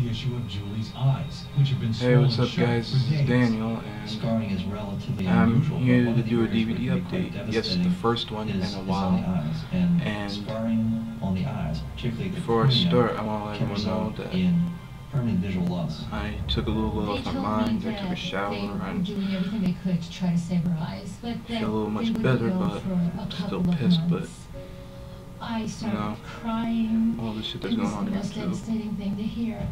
the issue of Julie's eyes, which have been Hey, what's up guys, this is Daniel, and I'm here to do a DVD update. Yes, the first one in a while. And before I start, I want to let everyone know that I took a little off my mind, I took a shower, and doing everything they could to try to save her eyes, but feel a little much better, but I'm still pissed, but I started crying. all the shit that's going on here too. Devastating thing to hear.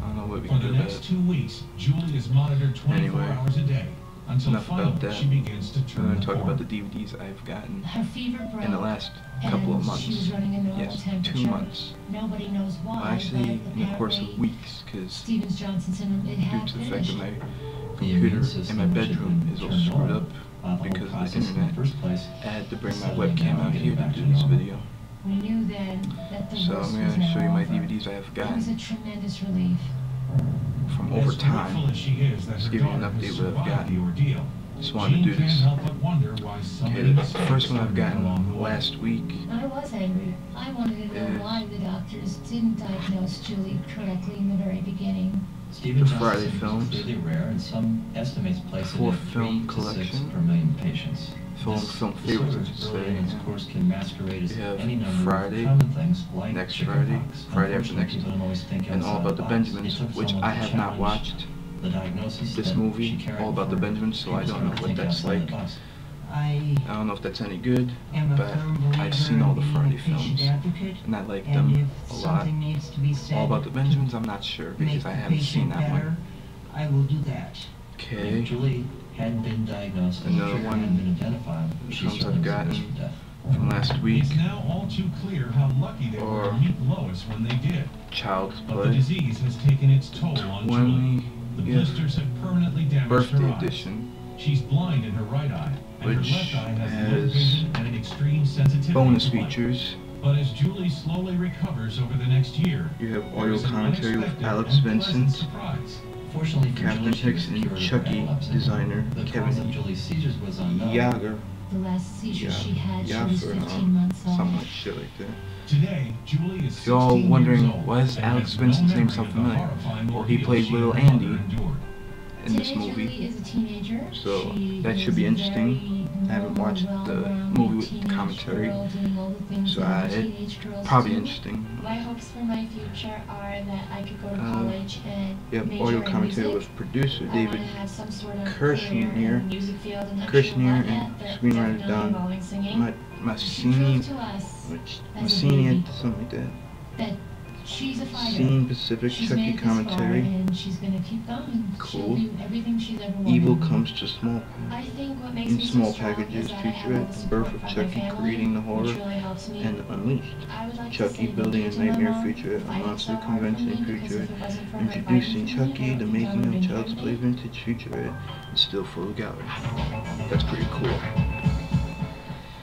I don't know what we can do about it. For the next 2 weeks, Julie is monitored 24 hours a day until enough about that. she begins to turn. I'm going to talk about the DVDs I've gotten her fever broke in the last couple of months. She was running a normal Yes, temperature. 2 months. Nobody knows why. Well, actually, in the course of weeks, because Stevens-Johnson syndrome, it due to the fact that my computer in my bedroom is all screwed up because of the internet, I had to bring my webcam out here to do this video. We knew then that the So I'm going to show you my DVDs I have It was a gotten tremendous relief. from over time. Just give you an update what I've gotten. Just wanted to do this. Okay, the first one I've gotten last week. I was angry. I wanted to know why the doctors didn't diagnose Julie correctly in the very beginning. The Friday films. Full film collection. per million patients. Film favorites, I should say. We have Friday, next Friday, Friday after next, and All About the Benjamins, which I have not watched. This movie, All About the Benjamins, so I don't know what that's like. I don't know if that's any good, but I've seen all the Friday films, and I like them a lot. All About the Benjamins, I'm not sure, because I haven't seen that one. I will do that. Okay. Julie had been diagnosed. Another one, films I've gotten from last week, It's now all too clear how lucky they were to meet Lois when they did. Child's But the Play, disease has taken its toll on Julie. The 20th blisters have permanently damaged her birthday eyes. edition, She's blind in her right eye, and which her left eye has low has vision and an extreme sensitivity bonus to light. features. But as Julie slowly recovers over the next year, You have there audio is an commentary with unexpected Alex and pleasant Vincent, surprise. Fortunately for Captain Julie, she was Hicks, and cured of Chucky epilepsy. designer The cause of Kevin Julie's seizures was unknown. Yager, The last seizure she had, she was Yager, 15 months something old. like shit like that. Today, Julie is If you're all 16 wondering, years old why is and Alex has no Vincent's name memory so of the familiar? horrifying Well, he ordeal played she little and her Andy mother endured. in this Today, movie, Julie is a teenager. so She that should is be a interesting. very I haven't watched the well-rounded movie with teenage commentary, girl doing all the things so that it's teenage girls probably do. interesting. My hopes for my future are that I could go to college and You have major audio in commentary music. with producer I David want to have some sort of Kirshner, career in the music field, and I'm Kirshner, sure and that screenwriter definitely Don involving singing. She Massini, proved to us which as a Massini, baby something like that. that she's a fighter. Scene Pacific, She's Chucky made it this far, commentary. and she's gonna keep going. Cool. She'll do everything she's ever wanted. Evil comes to small I think what makes in me small so strong packages, is that I have all featurette, the the support birth of from my Chucky, family, creating the which horror, really helps me. and Unleashed. I would like to Chucky say building a thank you to my nightmare mom feature, for a fighting monster so hard for convention me, because feature, if it wasn't for her introducing fighting for me, Chucky, I the don't think I making would've of been Child's here Play today. vintage featurette, and still full of gallery. That's pretty cool.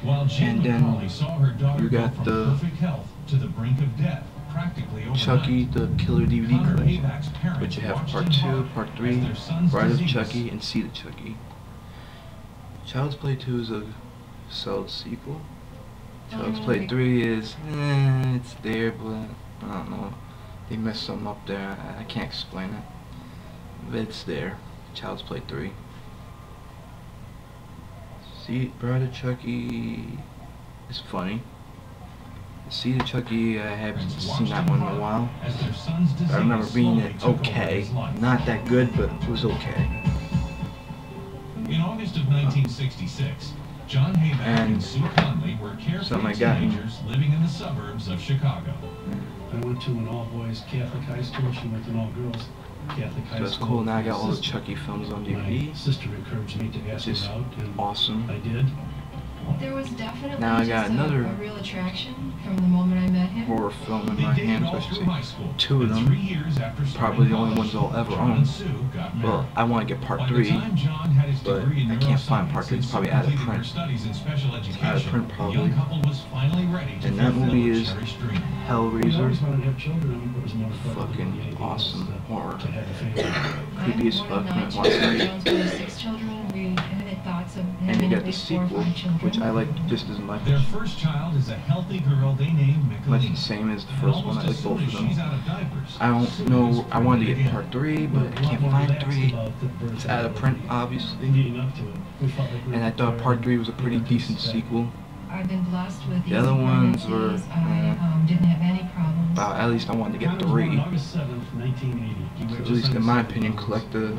While Jane And then McCauley saw her daughter you go got from the perfect health to the brink of death practically overnight. Chucky the Killer DVD Connor collection, Avac's parents which you have watched part in 2, horror part as 3, their son's Bride of disease Chucky, and Seed of Chucky. Child's Play 2 is a solid sequel. Child's Play 3 is, it's there, but I don't know. They messed something up there. I can't explain it. But it's there. Child's Play 3. See, Bride of Chucky is funny. Seed of Chucky, I haven't seen that one in a while. as their son's disease I remember being slowly took over okay. his life. Not that good, but it was okay. In August of 1966, John Hayback and And Sue Conley were carefree something I got teenagers living in the suburbs of Chicago. I went to an all-boys Catholic high school. She went to an all-girls Catholic high So that's school. cool. Now I got all the My Chucky films on sister- DVD, My sister encouraged me to ask which is her out, and awesome. I did. There was definitely Now I got just another a real attraction from the moment I met him. Horror film in They my dated hands, all I should through say. high school, 2 of and them. 3 years after starting Probably the only college, ones I'll ever John own. and Sue got married. Well, I want to get part By 3. the time John had his but degree in I can't find neuroscience part 3. It's and probably out of completed their print. studies in special education, Out of print, the probably. young couple was finally ready to And that fulfill movie a is cherished dream. I Hellraiser. always wanted to have children. It was more fun than Fucking the idea awesome was, horror. to have a family. Creepy as I'm fuck, one of 9 man. Watch children. that. John's one of 6 children. We had thoughts of And you having got at the least 4 or sequel, 5 children. which I like just as much. Their first child is a healthy girl they named Much the Michelina. same as the And first one. almost I as like both soon of as she's them. out of diapers, I don't know. I wanted to get part 3, but I can't find Relaxed 3. about the birth It's of out of the print, baby. obviously. Leading up to it, we felt like we And were I thought part 3 was a pretty decent sequel. I've been blessed with The other ones were, I didn't have any problems. At least I wanted to get Connor was born 3. on August 7th, 1980. He weighed At just least in under my 70 opinion, pounds. collect the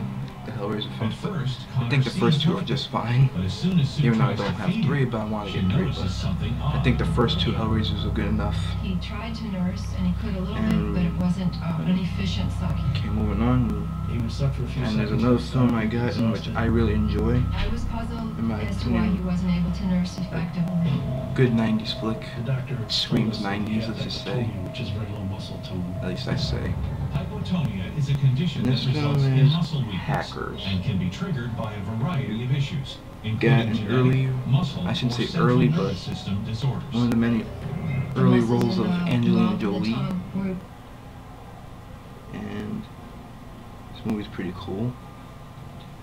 Hellraiser At films. But first, I think the first 2 are just fine. But as soon as Sue Even though I tries don't to have feed 3, her, but I want to she get 3. notices But something I odd. think the first 2 Hellraisers are good enough. He tried to nurse and he could a little And- bit, but it wasn't an efficient sucking. Okay, moving on. He would suck for a few And there's seconds another and film stop, I got in which exhausted. I really enjoy. I was puzzled In my as to why opinion, he wasn't able to nurse effectively. Good 90s flick. The doctor Screams told us that he 90s, had let's just say. hypotonia, which is very low muscle tone. At least I say. Hypotonia is a condition This that film results in is muscle weakness Hackers. and can be triggered by a variety of issues, Got including an genetic, early, muscle, I shouldn't or say central early, nervous but system disorders. one of the many The early muscles roles in of the Angelina mouth and the Jolie. tongue were And this movie's pretty cool.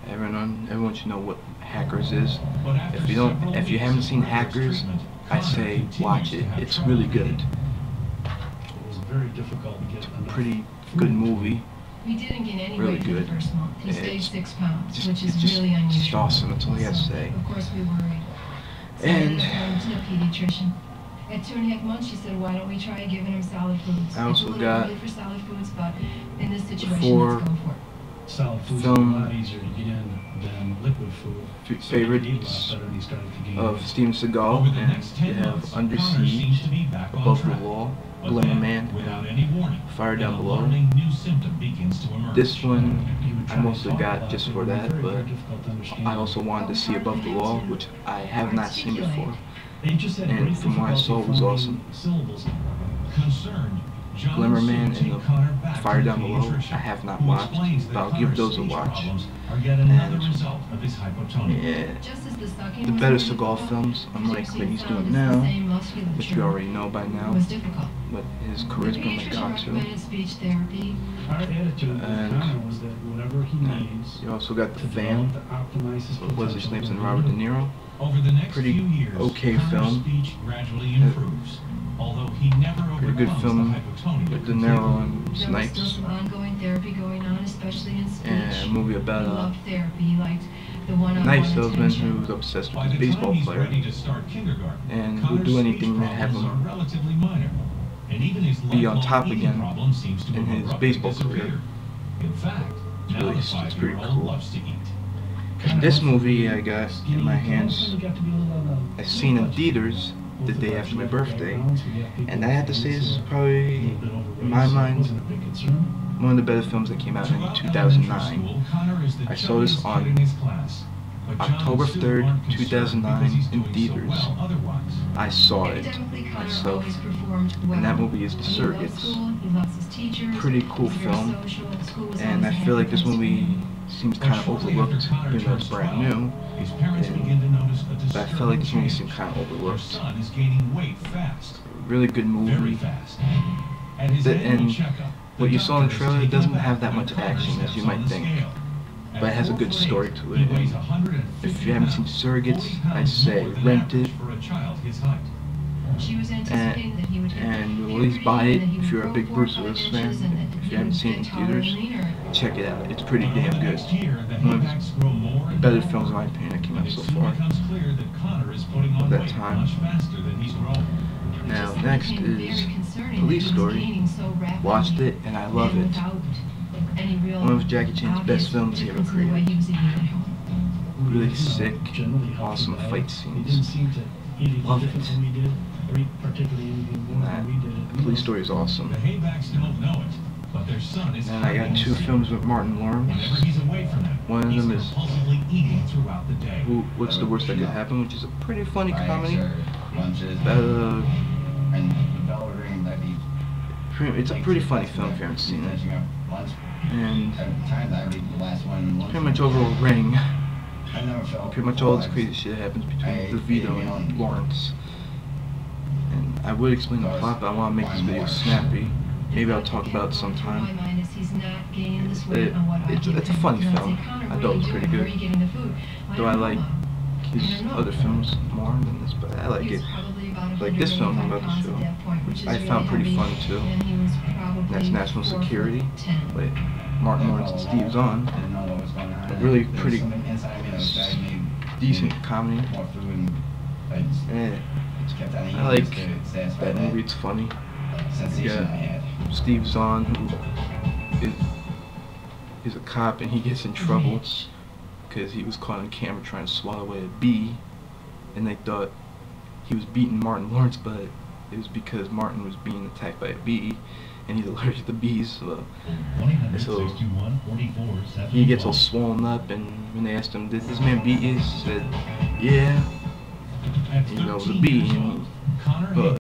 Everyone should know what Hackers is. But after If you several haven't weeks seen of rigorous Hackers, treatment, I Connor say continues watch to it. have It's trouble really good. eating. It was very difficult to get enough Pretty food. good movie. He didn't gain any Really weight for the good. first month. He stayed It's 6 pounds, just- which it's is just- really it's unusual. just awesome. That's all I gotta So, say. Of course, we worried. So I And- ended up going to a pediatrician. At 2.5 months, she said, "Why don't we try giving him solid foods?" I also it's a little got early for solid foods, but in this situation, four let's go for it. Solid foods Film- are a lot easier to get in than liquid food. So he could eat a Favorites lot better and he started to gain of weight. Steven Seagal, Over the and next 10 you have months, Under Connor seems Siege, to be back on Above the track. Law, But Glimmer then, Man, without any warning, Fire Down an Below. alarming new symptom begins to emerge. This one He would I try to mostly talk a got lot, just but for it was that, very, but very difficult to understand. I also wanted to see Above the Law, which I have not seen before. He just had and great from what I difficulty saw, it was forming awesome. Syllables. Concerned, John Glimmer and Man Sue and take Connor back Fire to the Down Below, pediatrician, I have not who watched, explains that but I'll give Connor's those a speech watch. problems are yet another And- result of his hypotonia. Yeah. Just as the sucking The was better more Seagal difficult, films, unlike producing what he's sound doing is the now, same musculature. which you already know by now, was difficult. but his The charisma might pediatrician gone to. recommended speech therapy. Our attitude with And- Connor was that whatever he needs You also got The to Fan, develop, to optimize his what was his potential, name's in we'll Robert De do. Niro. Over the next Pretty few years, okay Connor's film. speech gradually improves, although he never Pretty good overcomes film the hypotonia with De completely. Niro and There was still Snipes, some ongoing therapy going on, especially in speech. and a movie He about loved therapy. He liked the one-on-one a knife salesman attention. who's obsessed By with the his time baseball he's player. ready to start kindergarten, And he'll Connor's do speech anything to have problems him are relatively minor, and even his be on lifelong top eating again problem seems to in have his abruptly baseball career. disappeared. In fact, now really- the it's pretty 5-year-old cool. loves to eat. This movie I got in my hands, I seen in a theaters the day after my birthday, and I have to say this is probably, in my mind, one of the better films that came out in Throughout 2009. elementary school, Connor is the I saw this chubbiest on kid in his class, but John October and Sue 3rd, aren't concerned 2009 because he's in doing so theaters. well otherwise. I saw it Academically, Connor myself, always performed well. and that movie is The He loved Surrogates. school, he loves his teachers, Pretty cool he's very film, social, school was and I always a feel like happy this place for movie him. seems But kind of shortly overlooked, after Connor even though it's turns brand 12, new. his parents and- begin to notice a But I disturbing felt like this movie change. seemed kind of Their overlooked. son is gaining weight fast, Really good very movie. fast. At his The- annual and checkup, what you saw in the doctor is trailer taken doesn't aback have that when much Connor action as steps you on might the think. scale. At But it has a good 4'8", story to he it, weighs and 150 if you haven't seen pounds, Surrogates, 40 I pounds say more than rent average it. for a child his height. She was anticipating that he would hit and you'll at puberty least buy and it that he if would you're a grow big 4 or Bruce 5 Willis inches fan. and that If he you haven't would seen it get in taller and theaters, leaner. check it out. It's pretty Over damn the good. next year, the One of Haybacks grow more and better more films in my awkward, opinion that came and out it so soon far. becomes clear that Connor is putting on That weight time. much faster than he's growing. It Now, just next became very is concerning Police that he was Story. gaining so rapidly Watched it and I love and it. without any real One of Jackie Chan's obvious best films he ever difference in the way created. he was eating at home. Really sick, awesome fight He didn't scenes. seem to eat anything Love different it. than we did, or eat particularly anything more That than we did. The Police Story is awesome. The Haybacks don't know it, but their son is And I got hiding 2 secret. films with Martin Lawrence. Whenever he's away from them, One of he's them is compulsively eating throughout the day. What's the Worst That Could Happen, which is a pretty funny comedy. Lunches, Uh, and the bell would ring that he. it's a pretty funny film if you haven't seen it. Lunch. And At the time, that would be the last one. pretty much over a ring. I never felt. Pretty much all this crazy shit happens between DeVito and Lawrence. And I would explain the plot, but I want to make this video snappy. Maybe I'll talk about it sometime. My mind is he's not gaining this weight It- on what I it's give a him. funny And I'd say, film. Connor, I what thought are it was you pretty doing? Where good. are you getting the food? Though I like his other films more than this, but I like it. Like this film I'm about to show, which I found pretty fun too. That's National Security with Martin Lawrence and Steve Zahn. I didn't know what was going on. Really There was pretty something inside me that was driving me decent comedy. more food, and I just kept on eating I like just to satisfy that movie. It's funny. sensation Yeah. I had. Steve Zahn, who is a cop, and he gets in trouble because he was caught on camera trying to swallow away a bee, and they thought he was beating Martin Lawrence, but it was because Martin was being attacked by a bee, and he's allergic to bees. So he gets all swollen up, and when they asked him, "Did this man beat you?" He said, "Yeah." At You know, it was a 13 bee, years and old, Connor but